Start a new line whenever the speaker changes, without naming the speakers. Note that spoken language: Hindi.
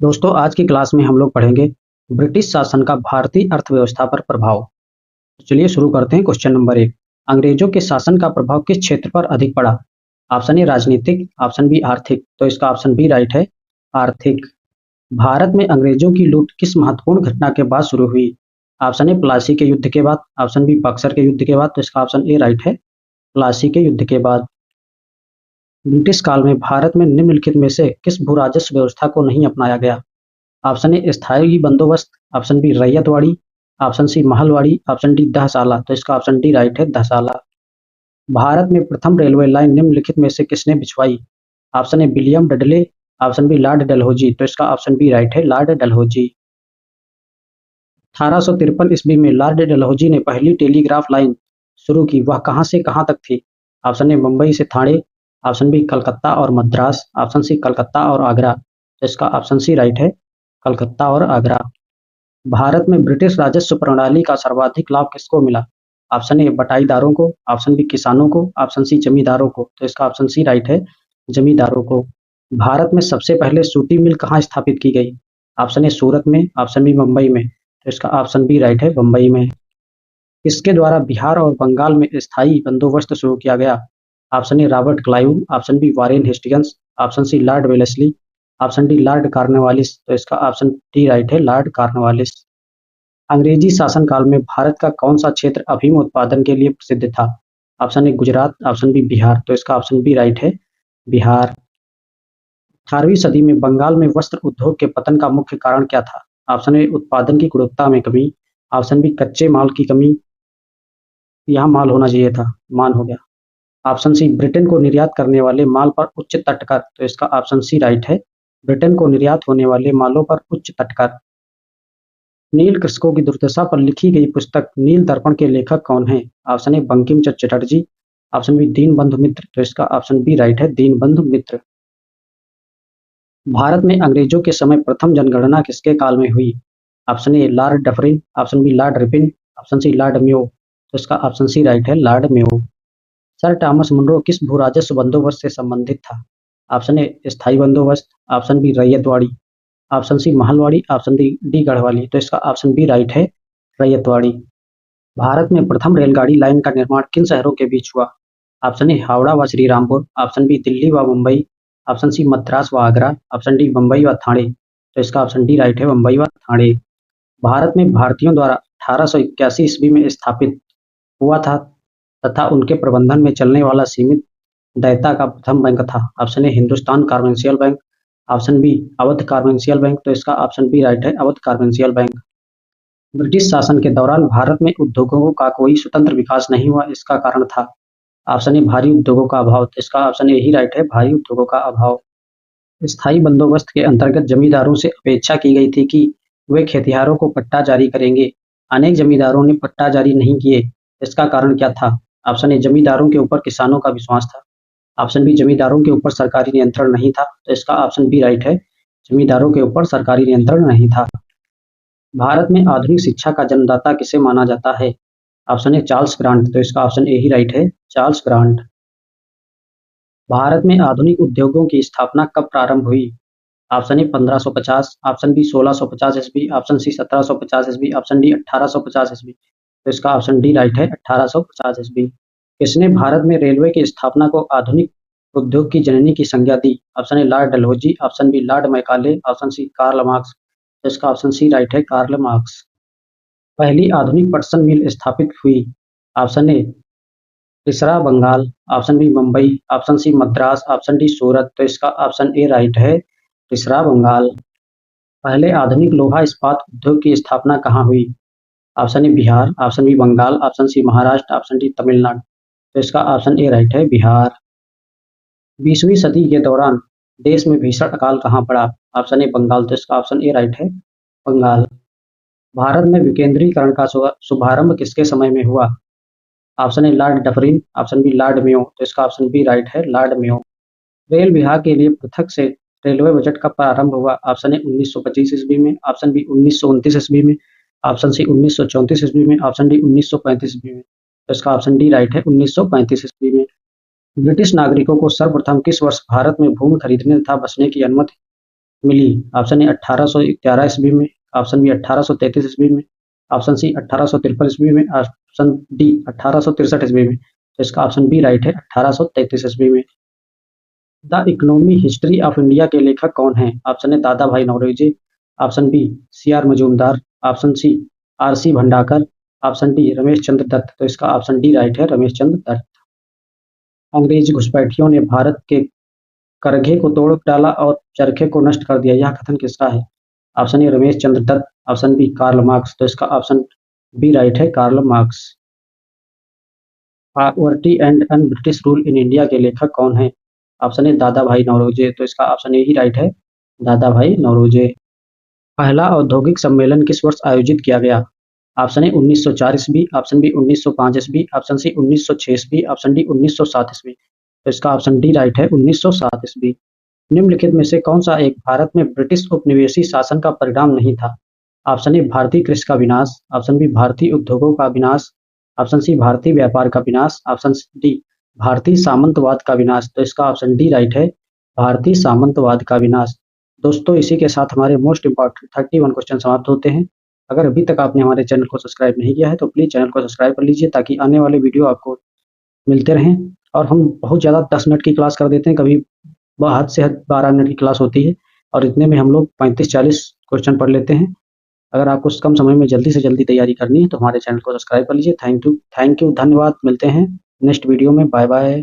दोस्तों आज की क्लास में हम लोग पढ़ेंगे ब्रिटिश शासन का भारतीय अर्थव्यवस्था पर प्रभाव। तो चलिए शुरू करते हैं। Question number 1। अंग्रेजों के शासन का प्रभाव किस क्षेत्र पर अधिक पड़ा? ऑप्शन ए राजनीतिक, ऑप्शन बी आर्थिक। तो इसका ऑप्शन बी राइट है, आर्थिक। भारत में अंग्रेजों की लूट किस महत्वपूर्ण घटना के बाद शुरू हुई? ऑप्शन ए प्लासी के युद्ध के बाद, ऑप्शन बी बक्सर के युद्ध के बाद। तो इसका ऑप्शन ए राइट है, प्लासी के युद्ध के बाद। ब्रिटिश काल में भारत में निम्नलिखित में से किस भू राजस्व व्यवस्था को नहीं अपनाया गया? ऑप्शन ए स्थायी बंदोबस्त, option B ryotwari, option C Mahalwari, option D दहसाला। तो इसका ऑप्शन डी राइट है, दहसाला। भारत में प्रथम रेलवे लाइन निम्नलिखित में से किसने बिछवाई? Option A William Dudley, option B Lord Dalhousie. तो इसका ऑप्शन बी राइट है, लॉर्ड डलहौजी। 1853 ईस्वी में लॉर्ड डलहौजी ने पहली टेलीग्राफ लाइन शुरू की, वह कहां से कहां तक थी? ऑप्शन ए मुंबई से थाने, ऑप्शन बी कलकत्ता और मद्रास, ऑप्शन सी कलकत्ता और आगरा। तो इसका ऑप्शन सी राइट है, कलकत्ता और आगरा। भारत में ब्रिटिश राजस्व प्रणाली का सर्वाधिक लाभ किसको मिला? ऑप्शन ए बटाईदारों को, ऑप्शन बी किसानों को, ऑप्शन सी जमींदारों को। तो इसका ऑप्शन सी राइट है, जमींदारों को। भारत में सबसे पहले सूती मिल कहाँ स्थापित की गई? ऑप्शन ए सूरत में, ऑप्शन बी मुंबई में। तो इसका ऑप्शन बी राइट है, मुंबई में। किसके द्वारा बिहार और बंगाल में स्थायी बंदोबस्त शुरू किया गया? Option A Robert Clive, option B Warren Hastings, option C Lord Wellesley, option D Lord Cornwallis. तो इसका ऑप्शन डी राइट है, लॉर्ड कॉर्नवालिस। अंग्रेजी शासनकाल में भारत का कौन सा क्षेत्र अफीम उत्पादन के लिए प्रसिद्ध था? Option A Gujarat, option B Bihar. तो इसका ऑप्शन बी राइट है, बिहार। 18वीं सदी में बंगाल में वस्त्र उद्योग के पतन का मुख्य कारण क्या था? ऑप्शन ए उत्पादन की गुणवत्ता में कमी, ऑप्शन बी कच्चे माल की कमी, यहाँ माल होना चाहिए था, मान हो गया। ऑप्शन सी ब्रिटेन को निर्यात करने वाले माल पर उच्च तटकर। तो इसका ऑप्शन सी राइट है, ब्रिटेन को निर्यात होने वाले मालों पर उच्च तटकर। नील कृषकों की दुर्दशा पर लिखी गई पुस्तक नील दर्पण के लेखक कौन हैं? Option A Bankim Chandra Chatterjee, option B Dinabandhu Mitra. तो इसका ऑप्शन बी राइट है, दीनबंधु मित्र। भारत में अंग्रेजों के समय प्रथम जनगणना किसके काल में हुई? Option A Lord Dufferin, option B Lord Ripon, option C Lord Mayo. तो इसका ऑप्शन सी राइट है, Lord Mayo. Sir Thomas Munro किस भू राजस्व बंदोबस्त से संबंधित था? ऑप्शन ए स्थायी बंदोबस्त, option B ryotwari, option C Mahalwari, option D Garhwali. तो इसका ऑप्शन बी राइट है, रैयतवाड़ी। भारत में प्रथम रेलगाड़ी लाइन का निर्माण किन शहरों के बीच हुआ? ऑप्शन ए हावड़ा व श्रीरामपुर, ऑप्शन बी दिल्ली व मुंबई, ऑप्शन सी मद्रास व आगरा, ऑप्शन डी मुंबई व ठाणे। तो इसका ऑप्शन डी राइट है, मुंबई व ठाणे। भारत में भारतीयों द्वारा 1881 ईस्वी में स्थापित हुआ था तथा उनके प्रबंधन में चलने वाला सीमित दायित्व का प्रथम बैंक था। Option A Hindustan commercial bank, option B Awadh commercial bank. तो इसका ऑप्शन बी राइट है, अवध कॉमर्शियल बैंक। ब्रिटिश शासन के दौरान भारत में उद्योगों का कोई स्वतंत्र विकास नहीं हुआ, इसका कारण था? ऑप्शन ए भारी उद्योगों का अभाव। तो इसका ऑप्शन ए ही राइट है, भारी उद्योगों का अभाव। स्थायी बंदोबस्त के अंतर्गत जमींदारों से अपेक्षा की गई थी कि वे खेतिहरों को पट्टा जारी करेंगे। अनेक जमींदारों ने पट्टा जारी नहीं किए, इसका कारण क्या था? ऑप्शन ए जमींदारों के ऊपर किसानों का विश्वास था, ऑप्शन बी जमींदारों के ऊपर सरकारी नियंत्रण नहीं था। तो इसका ऑप्शन बी राइट है, जमींदारों के ऊपर सरकारी नियंत्रण नहीं था। भारत में आधुनिक शिक्षा का जन्मदाता किसे माना जाता है? Option A Charles grant. तो इसका ऑप्शन ए ही राइट है, चार्ल्स ग्रांट। भारत में आधुनिक उद्योगों की स्थापना कब प्रारंभ हुई? ऑप्शन ए 1550, ऑप्शन बी 1650 ईस्वी, ऑप्शन सी 1750 ईस्वी, ऑप्शन डी 1850 ईस्वी। तो इसका ऑप्शन डी राइट है, 1850 ईस्वी। किसने भारत में रेलवे की स्थापना को आधुनिक उद्योग की जननी की संज्ञा दी? Option A Lord Dalhousie, option B Lord Macaulay, option C Karl Marx. तो इसका ऑप्शन सी राइट है, कार्ल मार्क्स। पहली आधुनिक पटसन मिल स्थापित हुई? ऑप्शन ए तीसरा Bengal, option B Mumbai, option C Madras, option D Surat. तो इसका ऑप्शन ए राइट है, तीसरा बंगाल। पहले आधुनिक लोहा इस्पात उद्योग की स्थापना कहाँ हुई? Option A Bihar, option B Bengal, option C Maharashtra, option D Tamil Nadu. तो इसका ऑप्शन ए राइट है, बिहार। 20वीं सदी के दौरान देश में भीषण अकाल कहाँ पड़ा? Option A Bengal. तो इसका ऑप्शन ए राइट है, बंगाल। भारत में विकेंद्रीकरण का शुभारंभ किसके समय में हुआ? Option A Lord Dufferin, option B Lord Mayo. तो इसका ऑप्शन बी राइट है, लॉर्ड मेयो। रेल विभाग के लिए पृथक से रेलवे बजट कब प्रारंभ हुआ? ऑप्शन ए 1925 ईस्वी में, ऑप्शन बी 1929 ईस्वी में, ऑप्शन सी 1934 ईस्वी में, ऑप्शन डी 1935 ईस्वी में। तो इसका ऑप्शन डी राइट है, 1935 ईस्वी में। ब्रिटिश नागरिकों को सर्वप्रथम किस वर्ष भारत में भूमि खरीदने तथा बसने की अनुमति मिली? ऑप्शन ए 1811 ईस्वी में, ऑप्शन बी 1833 ईस्वी में, ऑप्शन सी 1853 ईस्वी में, ऑप्शन डी 1863 ईस्वी में। तो इसका ऑप्शन बी राइट है, 1833 ईस्वी में। The economy history of India के लेखक कौन हैं? Option A Dadabhai Naoroji, option B C R Majumdar, option C R C Bhandarkar, option D Ramesh Chandra Dutt. तो इसका ऑप्शन डी राइट है, रमेश चंद्र दत्त। अंग्रेज घुसपैठियों ने भारत के करघे को तोड़ डाला और चरखे को नष्ट कर दिया, यह कथन किसका है? Option A Ramesh Chandra Dutt, option B Karl Marx. तो इसका ऑप्शन बी राइट है, Karl Marx. Poverty and un-British rule in India के लेखक कौन हैं? Option A Dadabhai Naoroji. तो इसका ऑप्शन ए ही राइट है, दादा भाई नौरोजी। पहला औद्योगिक सम्मेलन किस वर्ष आयोजित किया गया? ऑप्शन ए 1904 ईस्वी, ऑप्शन बी 1905 ईस्वी, ऑप्शन सी 1906 ईस्वी, ऑप्शन डी 1907 ईस्वी। तो इसका ऑप्शन डी राइट है, 1907 ईस्वी। निम्नलिखित में से कौन सा एक भारत में ब्रिटिश उपनिवेशी शासन का परिणाम नहीं था? ऑप्शन ए भारतीय कृषि का विनाश, ऑप्शन बी भारतीय उद्योगों का विनाश, ऑप्शन सी भारतीय व्यापार का विनाश, ऑप्शन डी भारतीय सामंतवाद का विनाश। तो इसका ऑप्शन डी राइट है, भारतीय सामंतवाद का विनाश। दोस्तों, इसी के साथ हमारे मोस्ट इंपॉर्टेंट 31 क्वेश्चन समाप्त होते हैं। अगर अभी तक आपने हमारे चैनल को सब्सक्राइब नहीं किया है तो प्लीज़ चैनल को सब्सक्राइब कर लीजिए, ताकि आने वाले वीडियो आपको मिलते रहें। और हम बहुत ज़्यादा 10 मिनट की क्लास कर देते हैं, कभी हद से हद 12 मिनट की क्लास होती है, और इतने में हम लोग 35-40 क्वेश्चन पढ़ लेते हैं। अगर आपको कम समय में जल्दी से जल्दी तैयारी करनी है तो हमारे चैनल को सब्सक्राइब कर लीजिए। थैंक यू, धन्यवाद। मिलते हैं नेक्स्ट वीडियो में। Bye bye.